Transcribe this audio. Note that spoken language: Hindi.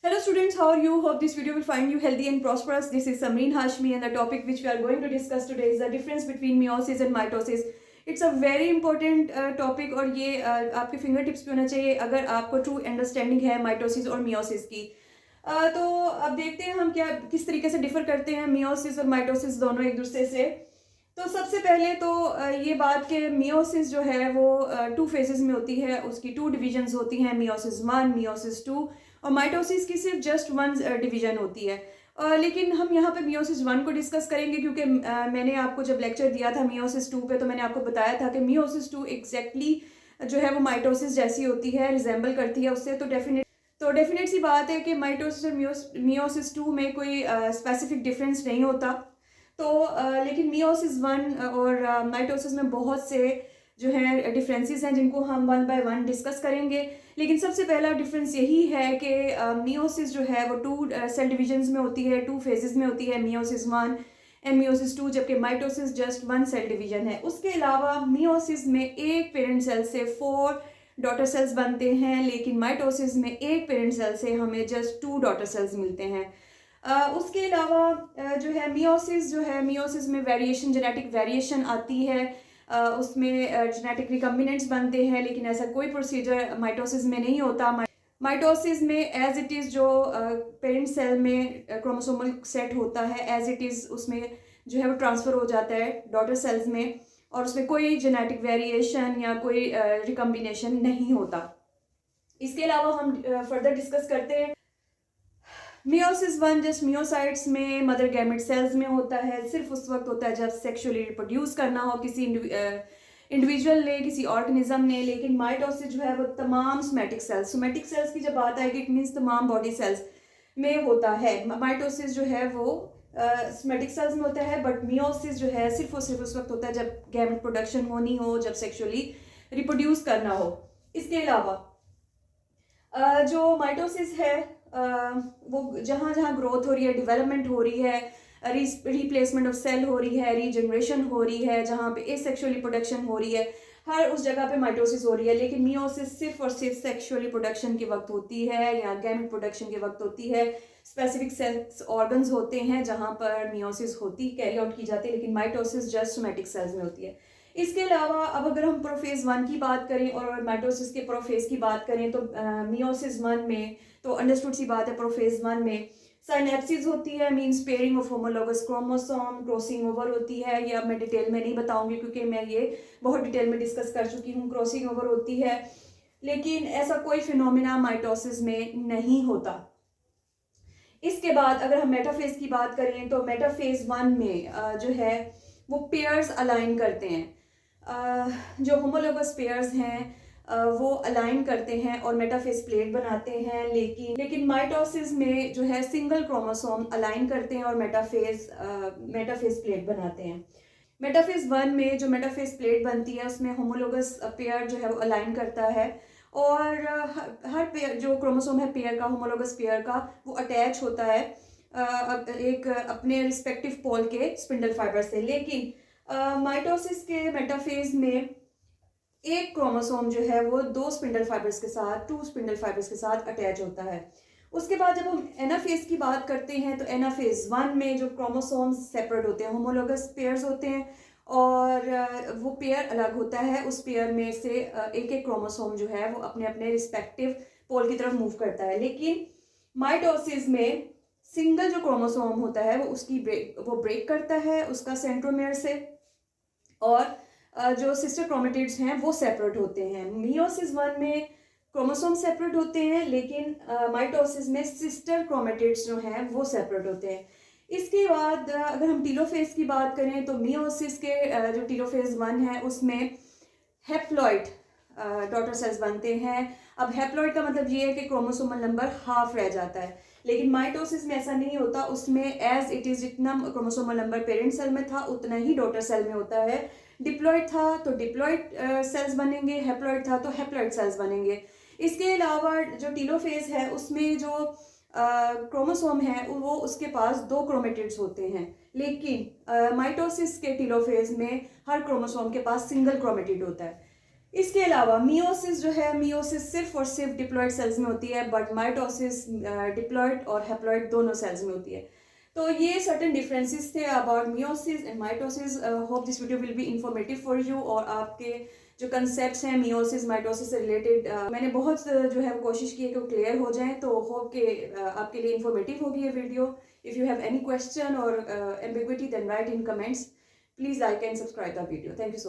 Hello students, how are you? Hope this video will find you healthy and prosperous. This is Samreen Hashmi and the topic which we are going to discuss today is the difference between meiosis and mitosis. It's a very important topic और ये आपके फिंगर टिप्स पे होना चाहिए अगर आपको ट्रू अंडरस्टैंडिंग है माइटोसिस और मियोसिस की। तो अब देखते हैं हम क्या किस तरीके से डिफर करते हैं मियोसिस और माइटोसिस दोनों एक दूसरे से। तो सबसे पहले तो ये बात कि मियोसिस जो है वो टू फेजेस में होती है, उसकी टू डिविजन्स होती हैं, मियोसिस 1 मियोसिस 2 और माइटोसिस की सिर्फ जस्ट वन डिवीजन होती है। लेकिन हम यहाँ पे मियोसिस 1 को डिस्कस करेंगे क्योंकि मैंने आपको जब लेक्चर दिया था मियोसिस 2 पे तो मैंने आपको बताया था कि मियोसिस 2 एग्जैक्टली जो है वो माइटोसिस जैसी होती है, रिजेंबल करती है उससे। तो डेफिनेट सी बात है कि माइटोसिस और मियोसिस 2 में कोई स्पेसिफिक डिफरेंस नहीं होता। तो लेकिन मियोसिस 1 और माइटोसिस में बहुत से जो है डिफरेंसेस हैं जिनको हम वन बाय वन डिस्कस करेंगे। लेकिन सबसे पहला डिफरेंस यही है कि मियोसिस जो है वो टू सेल डिविजन्स में होती है, टू फेजेस में होती है, मियोसिस 1 एंड मियोसिस 2, जबकि mitosis just one cell division है। उसके अलावा मियोसिस में एक पेरेंट सेल से 4 डॉटर सेल्स बनते हैं, लेकिन माइटोसिस में एक पेरेंट सेल से हमें जस्ट 2 डॉटर सेल्स मिलते हैं। उसके अलावा जो है मियोसिस में वेरिएशन, जेनेटिक वेरिएशन आती है, उसमें जेनेटिक रिकम्बिनेंट्स बनते हैं, लेकिन ऐसा कोई प्रोसीजर माइटोसिस में नहीं होता। माइटोसिस में एज इट इज़ जो पेरेंट सेल में क्रोमोसोमल सेट होता है एज इट इज़ उसमें जो है वो ट्रांसफ़र हो जाता है डॉटर सेल्स में, और उसमें कोई जेनेटिक वेरिएशन या कोई रिकम्बिनेशन नहीं होता। इसके अलावा हम फर्दर डिस्कस करते हैं। मियोसिस 1 जस्ट मियोसाइट्स में मदर गैमेट सेल्स में होता है, सिर्फ उस वक्त होता है जब सेक्सुअली रिप्रोड्यूस करना हो किसी इंडिविजुअल ने, किसी ऑर्गेनिज्म ने। लेकिन माइटोसिस जो है वो तमाम सोमेटिक सेल्स की जब बात आएगी इट मीन्स तमाम बॉडी सेल्स में होता है। माइटोसिस जो है वो सोमेटिक सेल्स में होता है, बट मियोसिस जो है सिर्फ और सिर्फ उस वक्त होता है जब गैमेट प्रोडक्शन होनी हो, जब सेक्सुअली रिप्रोड्यूस करना हो। इसके अलावा जो माइटोसिस है वो जहाँ जहाँ ग्रोथ हो रही है, डेवलपमेंट हो रही है, रिप्लेसमेंट ऑफ सेल हो रही है, रीजनरेशन हो रही है, जहाँ पे एसेक्सुअल रिप्रोडक्शन हो रही है, हर उस जगह पे माइटोसिस हो रही है। लेकिन मियोसिस सिर्फ और सिर्फ सेक्सुअल रिप्रोडक्शन के वक्त होती है या गैमेट प्रोडक्शन के वक्त होती है। स्पेसिफिक सेल्स ऑर्गन्स होते हैं जहाँ पर मियोसिस होती कैरी आउट की जाती है, लेकिन माइटोसिस जस्ट सोमेटिक सेल्स में होती है। इसके अलावा अब अगर हम प्रोफेज 1 की बात करें और माइटोसिस के प्रोफेज की बात करें तो मियोसिस 1 में तो अंडरस्टूड सी बात है, प्रोफेज 1 में साइनेप्सिस होती है, means pairing of homologous chromosome, crossing over होती है। ये अब मैं डिटेल में नहीं बताऊंगी क्योंकि मैं ये बहुत डिटेल में डिस्कस कर चुकी हूँ। क्रॉसिंग ओवर होती है, लेकिन ऐसा कोई फिनोमिना माइटोसिस में नहीं होता। इसके बाद अगर हम मेटाफेज की बात करें तो मेटाफेज 1 में जो है वो पेयर्स अलाइन करते हैं। जो होमोलोगस पेयर्स हैं वो अलाइन करते हैं और मेटाफेज प्लेट बनाते हैं, लेकिन माइटोसिस में जो है सिंगल क्रोमोसोम अलाइन करते हैं और मेटाफेज प्लेट बनाते हैं। मेटाफेज 1 में जो मेटाफेज प्लेट बनती है उसमें होमोलोगस पेयर जो है वो अलाइन करता है, और हर पेयर जो क्रोमोसोम है पेयर का, होमोलोगस पेयर का, वो अटैच होता है एक अपने रिस्पेक्टिव पोल के स्पिंडल फाइबर से। लेकिन माइटोसिस के मेटाफेज में एक क्रोमोसोम जो है वो टू स्पिंडल फाइबर्स के साथ अटैच होता है। उसके बाद जब हम एनाफेज की बात करते हैं तो एनाफेज 1 में जो क्रोमोसोम्स सेपरेट होते हैं, होमोलोगस पेयर्स होते हैं, और वो पेयर अलग होता है। उस पेयर में से एक एक क्रोमोसोम जो है वो अपने अपने रिस्पेक्टिव पोल की तरफ मूव करता है। लेकिन माइटोसिस में सिंगल जो क्रोमोसोम होता है वो ब्रेक करता है उसका सेंट्रोमेयर से, और जो सिस्टर क्रोमेटिड्स हैं वो सेपरेट होते हैं। मियोसिस 1 में क्रोमोसोम सेपरेट होते हैं, लेकिन माइटोसिस में सिस्टर क्रोमेटिड्स जो हैं वो सेपरेट होते हैं। इसके बाद अगर हम टीलोफेज की बात करें तो मियोसिस के जो टीलोफेज 1 है उसमें हैप्लॉइड डॉटर सेल्स बनते हैं। अब हैप्लॉइड का मतलब ये है कि क्रोमोसोमल नंबर हाफ रह जाता है, लेकिन माइटोसिस में ऐसा नहीं होता। उसमें एज इट इज जितना क्रोमोसोमल नंबर पेरेंट सेल में था उतना ही डॉटर सेल में होता है। डिप्लॉइड था तो डिप्लॉइड सेल्स बनेंगे, हैप्लॉइड था तो हैप्लॉइड सेल्स बनेंगे। इसके अलावा जो टीलोफेज है उसमें जो क्रोमोसोम है वो उसके पास 2 क्रोमेटिड्स होते हैं, लेकिन माइटोसिस के टीलोफेज में हर क्रोमोसोम के पास सिंगल क्रोमेटिड होता है। इसके अलावा मियोसिस जो है, मियोसिस सिर्फ और सिर्फ डिप्लॉयड सेल्स में होती है, बट माइटोसिस डिप्लॉयड और हैप्लॉयड दोनों सेल्स में होती है। तो ये सर्टेन डिफरेंसेस थे about meiosis and mitosis. Hope this video will be informative for you, और आपके जो कंसेप्ट्स हैं मियोसिस माइटोसिस से रिलेटेड, मैंने बहुत जो है वो कोशिश की है कि वो क्लियर हो जाएं। तो होप के आपके लिए इंफॉर्मेटिव होगी ये video. If you have any question or ambiguity then write in comments. Please like and subscribe the video. Thank you so much.